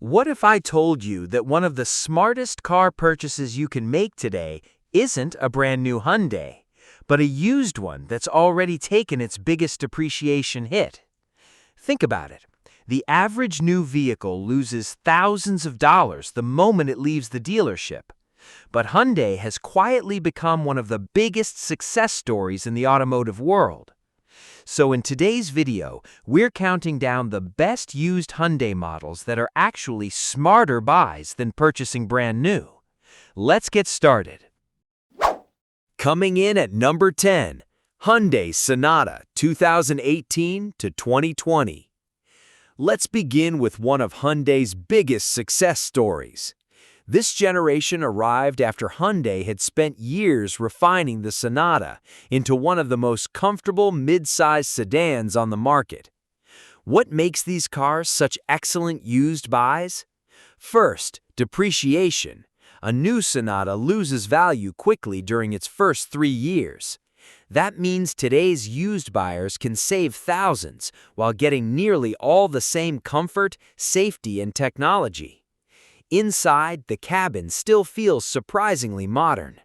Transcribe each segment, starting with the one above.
What if I told you that one of the smartest car purchases you can make today isn't a brand new Hyundai, but a used one that's already taken its biggest depreciation hit? Think about it. The average new vehicle loses thousands of dollars the moment it leaves the dealership. But Hyundai has quietly become one of the biggest success stories in the automotive world. So in today's video, we're counting down the best used Hyundai models that are actually smarter buys than purchasing brand new. Let's get started. Coming in at number 10, Hyundai Sonata 2018 to 2020. Let's begin with one of Hyundai's biggest success stories. This generation arrived after Hyundai had spent years refining the Sonata into one of the most comfortable mid-size sedans on the market. What makes these cars such excellent used buys? First, depreciation. A new Sonata loses value quickly during its first 3 years. That means today's used buyers can save thousands while getting nearly all the same comfort, safety, and technology. Inside, the cabin still feels surprisingly modern.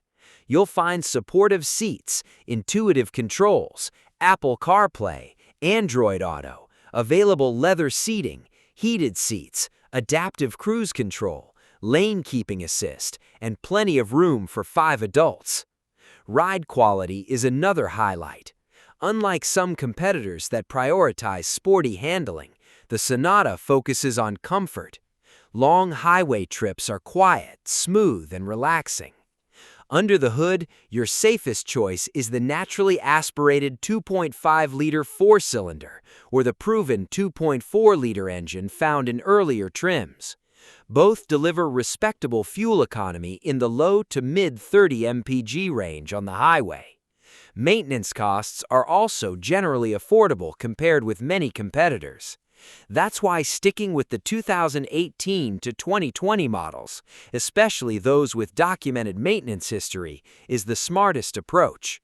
You'll find supportive seats, intuitive controls, Apple CarPlay, Android Auto, available leather seating, heated seats, adaptive cruise control, lane keeping assist, and plenty of room for 5 adults. Ride quality is another highlight. Unlike some competitors that prioritize sporty handling, the Sonata focuses on comfort. Long highway trips are quiet, smooth, and relaxing. Under the hood, your safest choice is the naturally aspirated 2.5-liter 4-cylinder or the proven 2.4-liter engine found in earlier trims. Both deliver respectable fuel economy in the low to mid-30 mpg range on the highway. Maintenance costs are also generally affordable compared with many competitors. That's why sticking with the 2018 to 2020 models, especially those with documented maintenance history, is the smartest approach.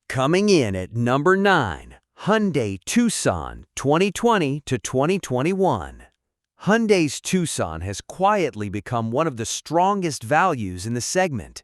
Coming in at number 9, Hyundai Tucson 2020 to 2021. Hyundai's Tucson has quietly become one of the strongest values in the segment.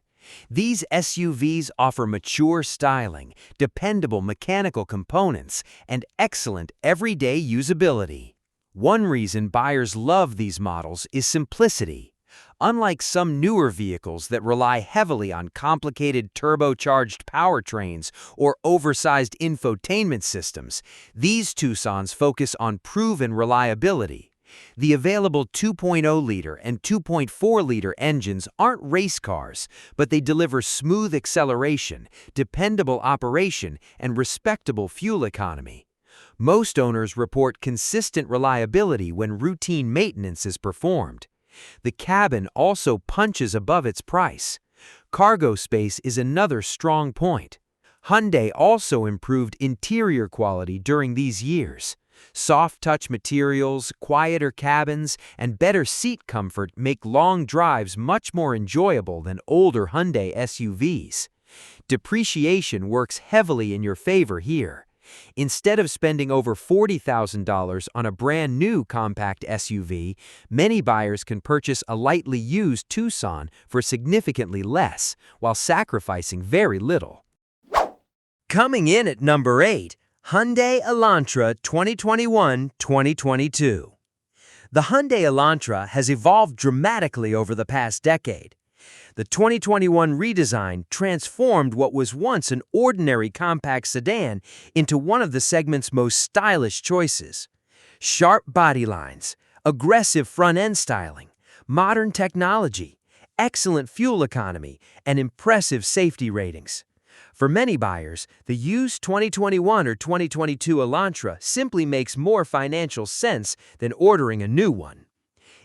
These SUVs offer mature styling, dependable mechanical components, and excellent everyday usability. One reason buyers love these models is simplicity. Unlike some newer vehicles that rely heavily on complicated turbocharged powertrains or oversized infotainment systems, these Tucsons focus on proven reliability. The available 2.0-liter and 2.4-liter engines aren't race cars, but they deliver smooth acceleration, dependable operation, and respectable fuel economy. Most owners report consistent reliability when routine maintenance is performed. The cabin also punches above its price. Cargo space is another strong point. Hyundai also improved interior quality during these years. Soft-touch materials, quieter cabins, and better seat comfort make long drives much more enjoyable than older Hyundai SUVs. Depreciation works heavily in your favor here. Instead of spending over $40,000 on a brand new compact SUV, many buyers can purchase a lightly used Tucson for significantly less, while sacrificing very little. Coming in at number 8, Hyundai Elantra 2021-2022. The Hyundai Elantra has evolved dramatically over the past decade. The 2021 redesign transformed what was once an ordinary compact sedan into one of the segment's most stylish choices. Sharp body lines, aggressive front-end styling, modern technology, excellent fuel economy, and impressive safety ratings. For many buyers, the used 2021 or 2022 Elantra simply makes more financial sense than ordering a new one.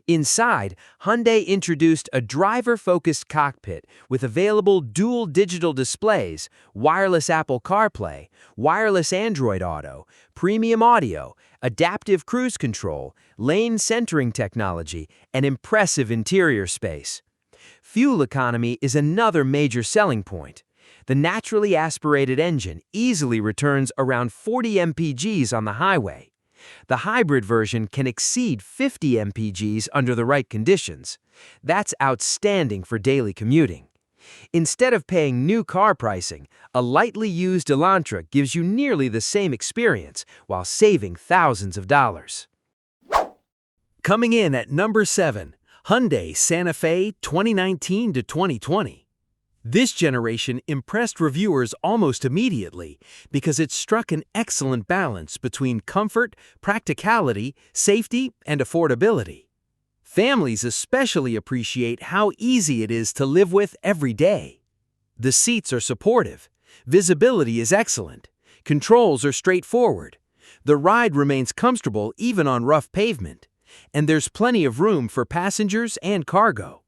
Inside, Hyundai introduced a driver-focused cockpit with available dual digital displays, wireless Apple CarPlay, wireless Android Auto, premium audio, adaptive cruise control, lane centering technology, and impressive interior space. Fuel economy is another major selling point. The naturally aspirated engine easily returns around 40 mpgs on the highway. The hybrid version can exceed 50 mpgs under the right conditions. That's outstanding for daily commuting. Instead of paying new car pricing, a lightly used Elantra gives you nearly the same experience while saving thousands of dollars. Coming in at number 7, Hyundai Santa Fe 2019 to 2020. This generation impressed reviewers almost immediately because it struck an excellent balance between comfort, practicality, safety, and affordability. Families especially appreciate how easy it is to live with every day. The seats are supportive, visibility is excellent, controls are straightforward, the ride remains comfortable even on rough pavement, and there's plenty of room for passengers and cargo.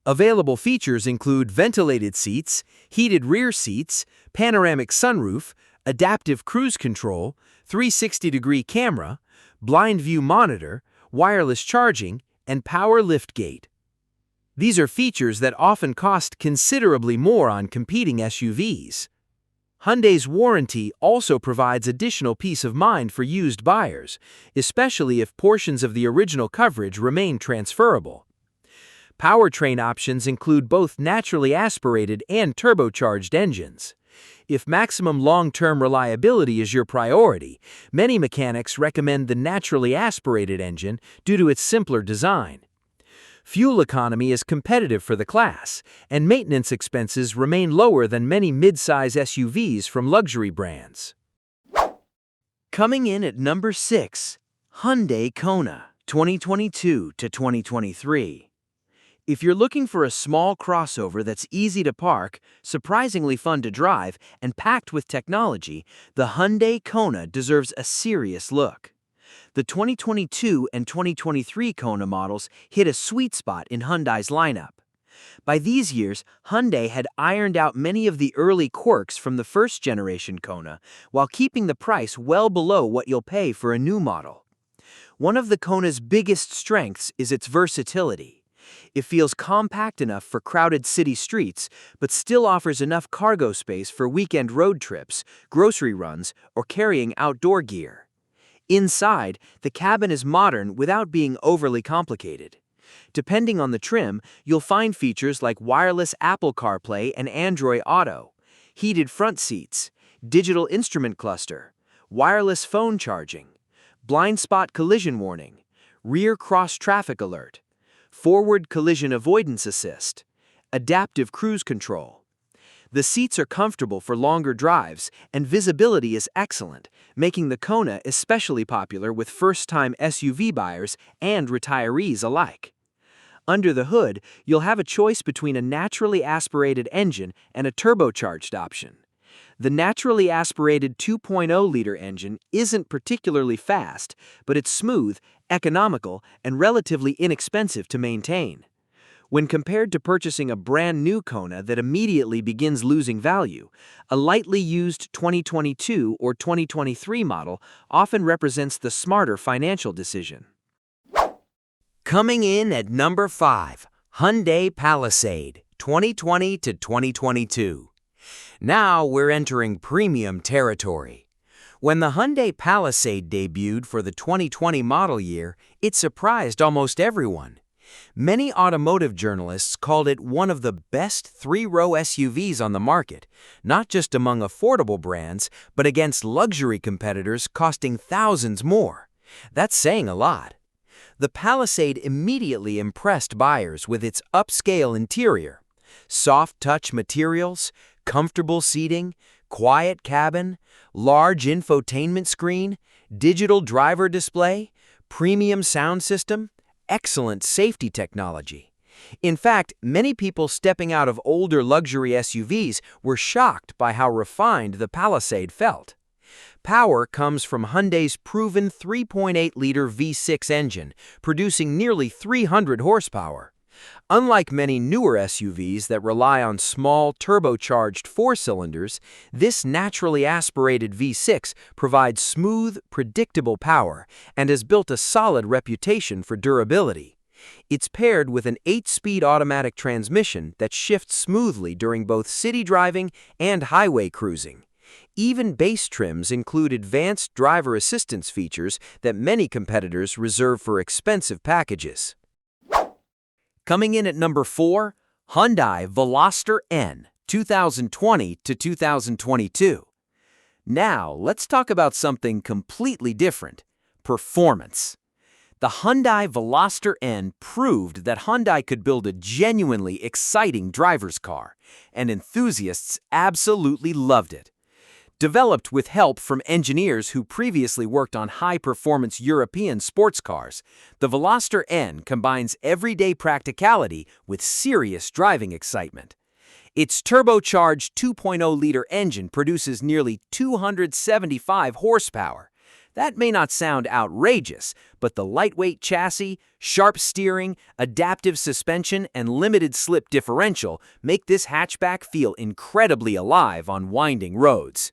Available features include ventilated seats, heated rear seats, panoramic sunroof, adaptive cruise control, 360-degree camera, blind view monitor, wireless charging, and power liftgate. These are features that often cost considerably more on competing SUVs. Hyundai's warranty also provides additional peace of mind for used buyers, especially if portions of the original coverage remain transferable. Powertrain options include both naturally aspirated and turbocharged engines. If maximum long-term reliability is your priority, many mechanics recommend the naturally aspirated engine due to its simpler design. Fuel economy is competitive for the class, and maintenance expenses remain lower than many mid-size SUVs from luxury brands. Coming in at number 6, Hyundai Kona 2022 to 2023. If you're looking for a small crossover that's easy to park, surprisingly fun to drive, and packed with technology, the Hyundai Kona deserves a serious look. The 2022 and 2023 Kona models hit a sweet spot in Hyundai's lineup. By these years, Hyundai had ironed out many of the early quirks from the first-generation Kona, while keeping the price well below what you'll pay for a new model. One of the Kona's biggest strengths is its versatility. It feels compact enough for crowded city streets, but still offers enough cargo space for weekend road trips, grocery runs, or carrying outdoor gear. Inside, the cabin is modern without being overly complicated. Depending on the trim, you'll find features like wireless Apple CarPlay and Android Auto, heated front seats, digital instrument cluster, wireless phone charging, blind spot collision warning, rear cross traffic alert, forward collision avoidance assist, adaptive cruise control. The seats are comfortable for longer drives, and visibility is excellent, making the Kona especially popular with first-time SUV buyers and retirees alike. Under the hood, you'll have a choice between a naturally aspirated engine and a turbocharged option. The naturally aspirated 2.0-liter engine isn't particularly fast, but it's smooth, economical, and relatively inexpensive to maintain. When compared to purchasing a brand new Kona that immediately begins losing value, a lightly used 2022 or 2023 model often represents the smarter financial decision. Coming in at number 5, Hyundai Palisade 2020 to 2022. Now we're entering premium territory. When the Hyundai Palisade debuted for the 2020 model year, it surprised almost everyone. Many automotive journalists called it one of the best three-row SUVs on the market, not just among affordable brands, but against luxury competitors costing thousands more. That's saying a lot. The Palisade immediately impressed buyers with its upscale interior, soft-touch materials, comfortable seating, quiet cabin, large infotainment screen, digital driver display, premium sound system, excellent safety technology. In fact, many people stepping out of older luxury SUVs were shocked by how refined the Palisade felt. Power comes from Hyundai's proven 3.8-liter V6 engine, producing nearly 300 horsepower. Unlike many newer SUVs that rely on small, turbocharged four-cylinders, this naturally aspirated V6 provides smooth, predictable power and has built a solid reputation for durability. It's paired with an 8-speed automatic transmission that shifts smoothly during both city driving and highway cruising. Even base trims include advanced driver assistance features that many competitors reserve for expensive packages. Coming in at number 4, Hyundai Veloster N, 2020 to 2022. Now, let's talk about something completely different: performance. The Hyundai Veloster N proved that Hyundai could build a genuinely exciting driver's car, and enthusiasts absolutely loved it. Developed with help from engineers who previously worked on high-performance European sports cars, the Veloster N combines everyday practicality with serious driving excitement. Its turbocharged 2.0-liter engine produces nearly 275 horsepower. That may not sound outrageous, but the lightweight chassis, sharp steering, adaptive suspension, and limited slip differential make this hatchback feel incredibly alive on winding roads.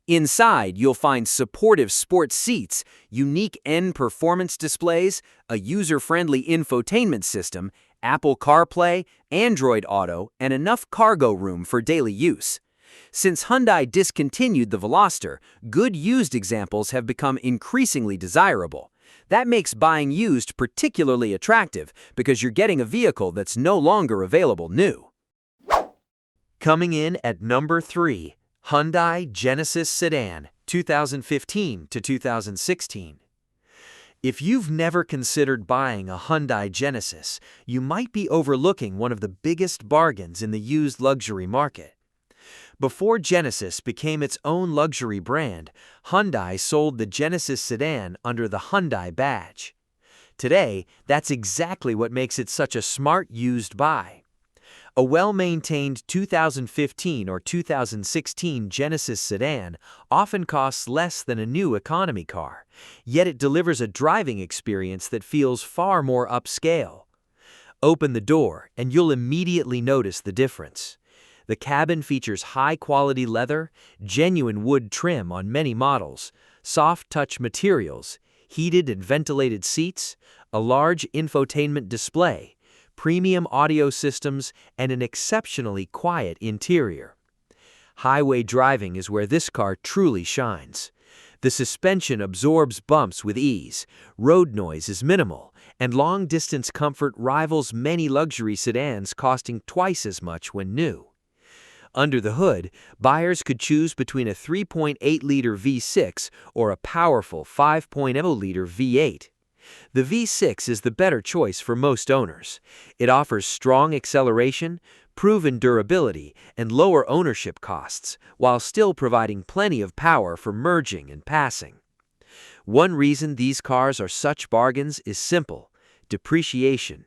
Inside, you'll find supportive sports seats, unique N performance displays, a user-friendly infotainment system, Apple CarPlay, Android Auto, and enough cargo room for daily use. Since Hyundai discontinued the Veloster, good used examples have become increasingly desirable. That makes buying used particularly attractive because you're getting a vehicle that's no longer available new. Coming in at number 3, Hyundai Genesis Sedan, 2015 to 2016. If you've never considered buying a Hyundai Genesis, you might be overlooking one of the biggest bargains in the used luxury market. Before Genesis became its own luxury brand, Hyundai sold the Genesis sedan under the Hyundai badge. Today, that's exactly what makes it such a smart used buy. A well-maintained 2015 or 2016 Genesis sedan often costs less than a new economy car, yet it delivers a driving experience that feels far more upscale. Open the door and you'll immediately notice the difference. The cabin features high-quality leather, genuine wood trim on many models, soft-touch materials, heated and ventilated seats, a large infotainment display, premium audio systems, and an exceptionally quiet interior. Highway driving is where this car truly shines. The suspension absorbs bumps with ease, road noise is minimal, and long-distance comfort rivals many luxury sedans costing twice as much when new. Under the hood, buyers could choose between a 3.8-liter V6 or a powerful 5.0-liter V8. The V6 is the better choice for most owners. It offers strong acceleration, proven durability, and lower ownership costs, while still providing plenty of power for merging and passing. One reason these cars are such bargains is simple: depreciation.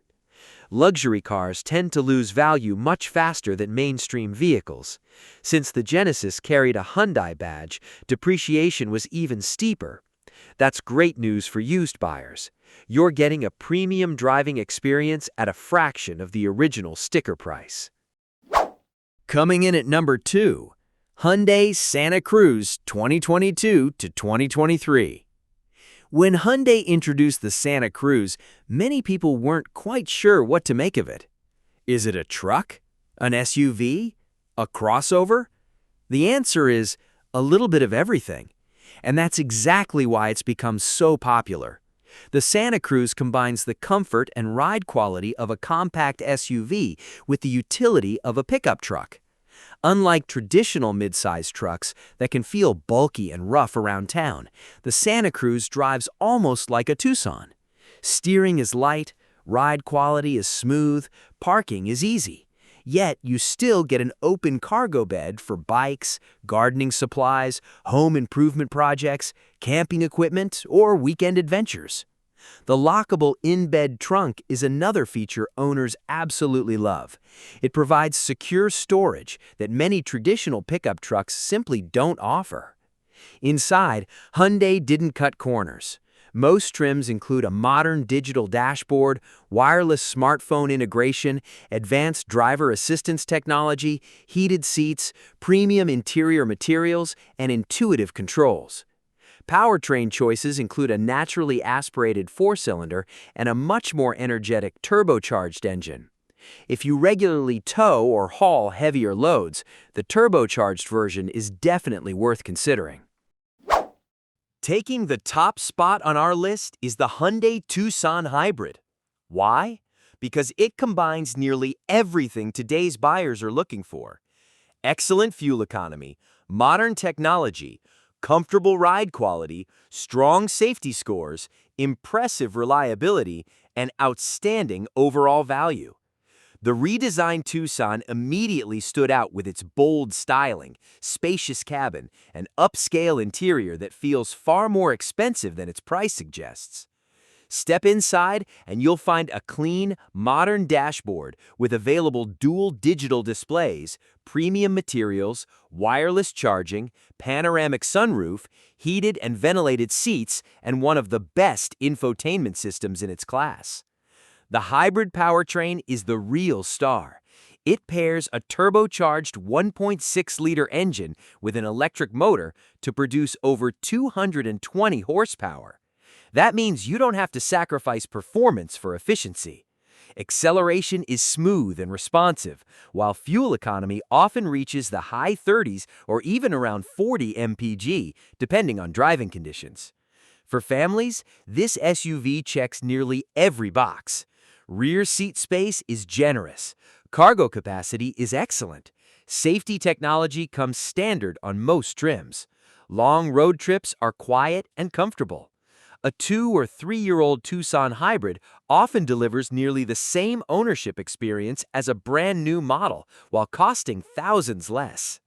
Luxury cars tend to lose value much faster than mainstream vehicles. Since the Genesis carried a Hyundai badge, depreciation was even steeper. That's great news for used buyers. You're getting a premium driving experience at a fraction of the original sticker price. Coming in at number 2, Hyundai Santa Cruz 2022 to 2023. When Hyundai introduced the Santa Cruz, many people weren't quite sure what to make of it. Is it a truck? An SUV? A crossover? The answer is a little bit of everything. And that's exactly why it's become so popular. The Santa Cruz combines the comfort and ride quality of a compact SUV with the utility of a pickup truck. Unlike traditional midsize trucks that can feel bulky and rough around town, the Santa Cruz drives almost like a Tucson. Steering is light, ride quality is smooth, parking is easy. Yet you still get an open cargo bed for bikes, gardening supplies, home improvement projects, camping equipment, or weekend adventures. The lockable in-bed trunk is another feature owners absolutely love. It provides secure storage that many traditional pickup trucks simply don't offer. Inside, Hyundai didn't cut corners. Most trims include a modern digital dashboard, wireless smartphone integration, advanced driver assistance technology, heated seats, premium interior materials, and intuitive controls. Powertrain choices include a naturally aspirated 4-cylinder and a much more energetic turbocharged engine. If you regularly tow or haul heavier loads, the turbocharged version is definitely worth considering. Taking the top spot on our list is the Hyundai Tucson Hybrid. Why? Because it combines nearly everything today's buyers are looking for. Excellent fuel economy, modern technology, comfortable ride quality, strong safety scores, impressive reliability, and outstanding overall value. The redesigned Tucson immediately stood out with its bold styling, spacious cabin, and upscale interior that feels far more expensive than its price suggests. Step inside and you'll find a clean, modern dashboard with available dual digital displays, premium materials, wireless charging, panoramic sunroof, heated and ventilated seats, and one of the best infotainment systems in its class. The hybrid powertrain is the real star. It pairs a turbocharged 1.6-liter engine with an electric motor to produce over 220 horsepower. That means you don't have to sacrifice performance for efficiency. Acceleration is smooth and responsive, while fuel economy often reaches the high 30s or even around 40 mpg, depending on driving conditions. For families, this SUV checks nearly every box. Rear seat space is generous. Cargo capacity is excellent. Safety technology comes standard on most trims. Long road trips are quiet and comfortable. A 2- or 3-year-old Tucson hybrid often delivers nearly the same ownership experience as a brand new model while costing thousands less.